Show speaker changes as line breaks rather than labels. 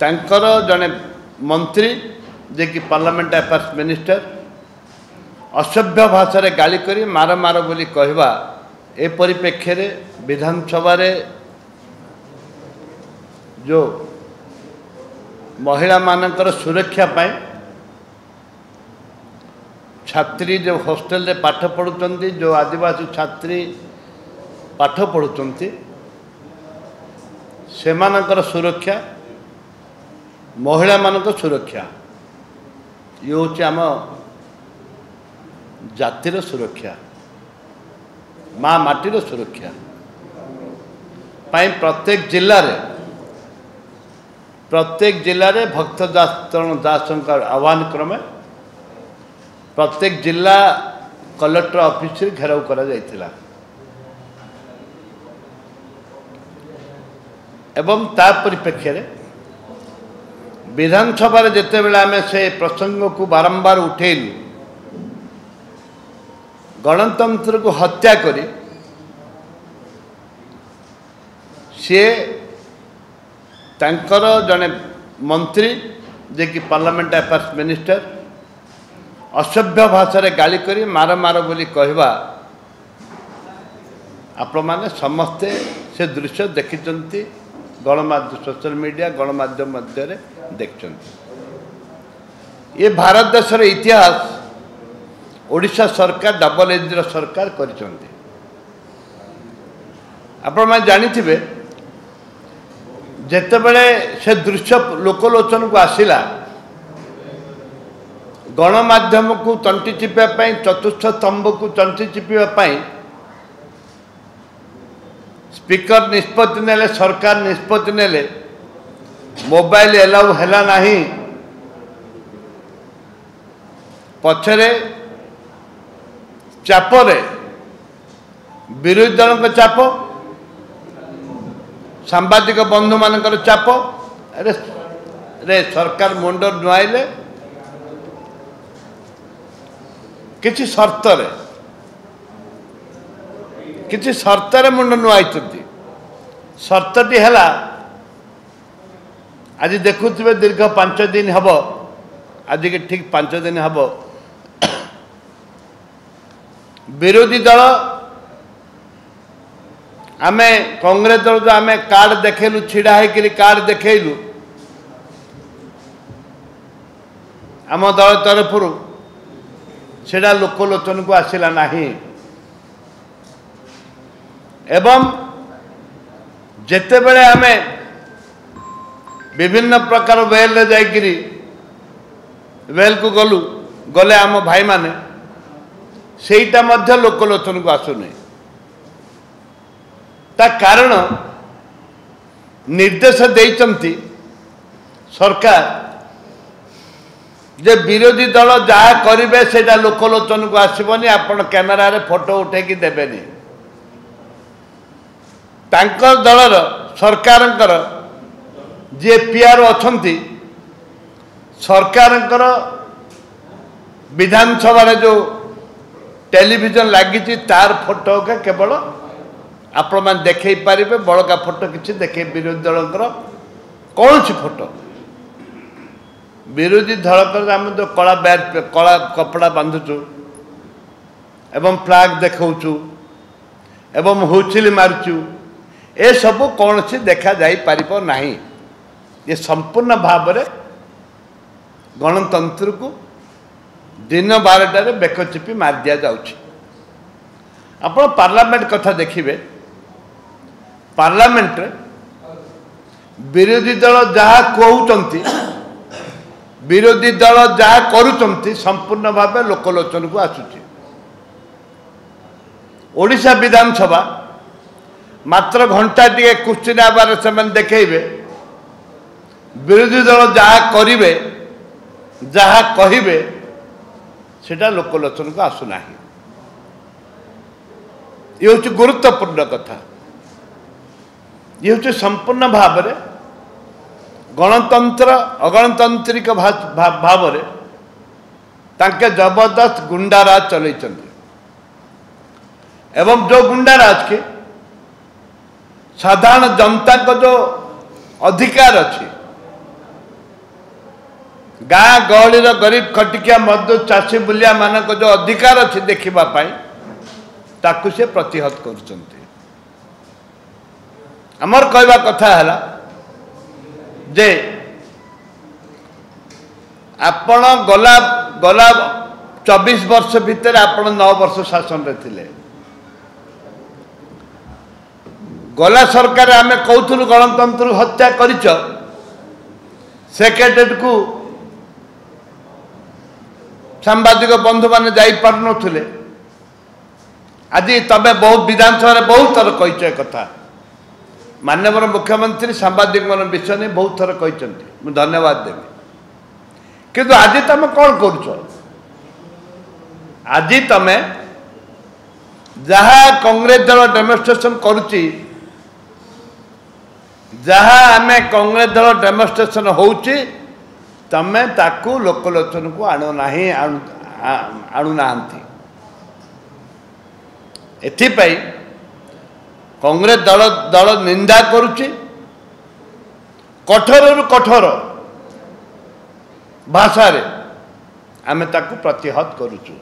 तांकर जड़े मंत्री जे कि पार्लियामेंट अफेयर्स मिनिस्टर असभ्य भाषा रे गाली करी मार मार बोली कहवा ए परिप्रेक्षी रे विधानसभा रे जो महिला मानकर सुरक्षा पाई छात्री जो हॉस्टल रे पाठ पढ़ुचंती जो आदिवासी छात्री पाठ पढ़ुचंती से मानकर सुरक्षा महिला मानक सुरक्षा ये हूँ आम जातिर सुरक्षा माँ माटीर सुरक्षा पाई प्रत्येक जिले रे भक्त दास आह्वान क्रमे प्रत्येक जिला कलेक्टर ऑफिस घेराव करा जायतिला एवं ता परिप्रेक्षी रे विधानसभा जिते बेला आम से प्रसंग को बारंबार उठेलु गणतंत्र को हत्या करी सी तांकर जड़े मंत्री जे कि पार्लियामेंट अफेयर्स मिनिस्टर असभ्य भाषा रे गाली करी मार मार बोली कहवा आपण माने समस्ते से दृश्य देखिचंती गणमाध्यम सोशल मीडिया गणमाध्यम मध्य देखते ये भारत देशर इतिहास ओडिशा सरकार डबल एंजिन सरकार करिसंती आपण माने जानिथिबे जेतेबेले से दृश्य लोकलोचन को आसिला गणमाध्यम को तंटी चिपा चतुर्थ स्तंभ को तंटी चिपा स्पीकर निष्पत्ति नेले सरकार निष्पत्ति नेले मोबाइल एलाउ हैला नहीं पछरे चापरे विरोधी दल को चाप सांबादिक बंधु मानकर चाप अरे रे सरकार मुंड नुआइले किसी शर्त रे मुंड नुआई शर्तटी है आज देखुवे दीर्घ 5 दिन हम आज के ठीक 5 दिन हम विरोधी दल आमे कांग्रेस दल जो आमे कार्ड देखेलु छिड़ा है कार्ड देखेलु आम दल तरफ सेटा लोकलोचन को आसला नहीं एवं जेते बेले आमे विभिन्न प्रकार वेल रे जाइकिरी वेल को गलु गले आम भाई माने सेटा मध्य लोकलोचन को आसुनी ता कारण निर्देश देइचंती सरकार जे विरोधी दल जहाँ करेंगे से लोकलोचन को आसबनी आपण कैमेरा रे फोटो उठेकी देवेनि तांकर दलर सरकारंकर जे पीआर अछंती सरकारंकर विधानसभा रे जो टेलीविजन लगी तार फोटो के केवल आपण मान देखै पारिबे बड़का फोटो किसी देखे विरोधी दलंकर कौन सी फोटो विरोधी दल आम जो कला बैग कला कपड़ा बांधुचु एवं फ्लैग देखाऊचु एवं हुइसिल मारुचु ए सब कौन सी देखा जाई पारिबो नहीं ये संपूर्ण भाव में गणतंत्र को दिन 12टार बेक चिपी मार दि जाउछि आपण पार्लियामेंट कथा देखिए पार्लियामेंट विरोधी दल जहाँ कहउचंती विरोधी दल जहाँ करुचंती संपूर्ण भाव लोकलोचन को आसुची ओडिशा विधानसभा मात्र घंटा टे क्वेश्चन आवार से देखेबे विरोधी दल जहाँ करिवे जहाँ कहिबे सेटा लोकलोचन को आसुना ये हूँ गुरुत्वपूर्ण कथा ये हूँ संपूर्ण भाव में गणतंत्र अगणतांत्रिक भाव में तांके जबरदस्त गुंडाराज चलैचंती एवं जो गुंडाराज के साधारण जनता को जो अधिकार अच्छी गाँ गहलीर गरीब खटिकिया मजदूर चाषी बुलिया मानक जो अधिकार अच्छी देखा ताकू से प्रतिहत करुँच आमर कहवा कथा है जे आपण गला गला 24 वर्ष भितर आपण 9 वर्ष शासन रे थिले गला सरकार आमे कहथुलु गणतंत्र हत्या करिच सेक्रेटरीट को सांबादिक बंधु माने जाई पार नथुले आज तबे बहुत विधानसभा बहुत थर कहिछ कथा माननीय मुख्यमंत्री सांबादिक मन विषय नहीं बहुत थर कहते मुझे धन्यवाद देवी किंतु आज तुम कौन करुच आज तुम जहाँ कांग्रेस दल डेमोन्स्ट्रेशन करुच्ची जहाँ आम कांग्रेस दल डेमोन्स्ट्रेशन होउची तमें ताकू लोकलोचन को आणुना एथिपाई कांग्रेस दल दल निंदा करुच्ची कठोर रु कठोर भाषा रे आमे ताकू प्रतिहत करुचु।